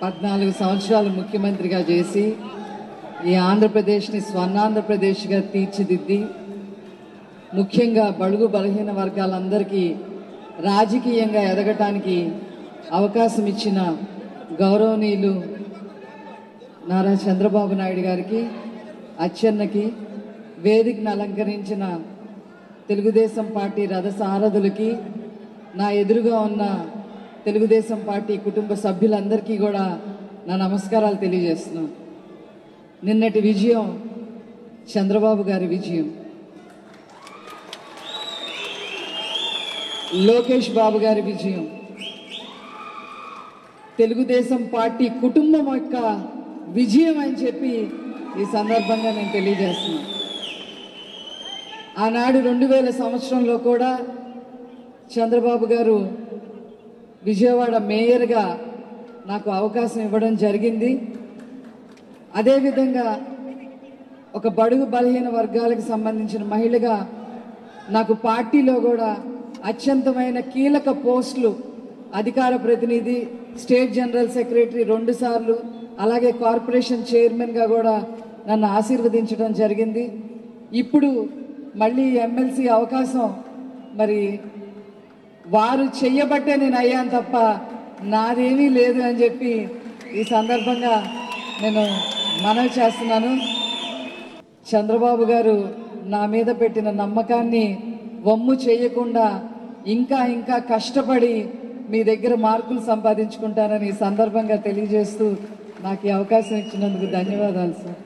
14 సంవత్సరాలు ముఖ్యమంత్రిగా చేసి ఈ ఆంధ్రప్రదేశ్ని స్వర్ణాంధ్రప్రదేశ్గా తీర్చిదిద్ది ముఖ్యంగా బడుగు బలహీన వర్గాలందరికీ రాజకీయంగా ఎదగటానికి అవకాశం ఇచ్చిన గౌరవనీయులు నారా చంద్రబాబు నాయుడు గారికి, అచ్చెన్నకి, వేదికను అలంకరించిన తెలుగుదేశం పార్టీ రథసారథులకి, నా ఎదురుగా ఉన్న తెలుగుదేశం పార్టీ కుటుంబ సభ్యులందరికీ కూడా నా నమస్కారాలు తెలియజేస్తున్నాను. నిన్నటి విజయం చంద్రబాబు గారి విజయం, లోకేష్ బాబు గారి విజయం, తెలుగుదేశం పార్టీ కుటుంబం యొక్క విజయం అని చెప్పి ఈ సందర్భంగా నేను తెలియజేస్తున్నాను. ఆనాడు 2000 సంవత్సరంలో కూడా చంద్రబాబు గారు విజయవాడ మేయర్గా నాకు అవకాశం ఇవ్వడం జరిగింది. అదేవిధంగా ఒక బడుగు బలహీన వర్గాలకు సంబంధించిన మహిళగా నాకు పార్టీలో కూడా అత్యంతమైన కీలక పోస్టులు, అధికార ప్రతినిధి, స్టేట్ జనరల్ సెక్రటరీ 2 సార్లు, అలాగే కార్పొరేషన్ చైర్మన్గా కూడా నన్ను ఆశీర్వదించడం జరిగింది. ఇప్పుడు మళ్ళీ ఎమ్మెల్సీ అవకాశం మరి వారు చెయ్యబట్టే నేను అయ్యాను తప్ప నాదేమీ లేదు అని చెప్పి ఈ సందర్భంగా నేను మనవి చేస్తున్నాను. చంద్రబాబు గారు నా మీద పెట్టిన నమ్మకాన్ని వమ్ము చేయకుండా ఇంకా ఇంకా కష్టపడి మీ దగ్గర మార్కులు సంపాదించుకుంటానని ఈ సందర్భంగా తెలియజేస్తూ నాకు ఈ అవకాశం ఇచ్చినందుకు ధన్యవాదాలు సార్.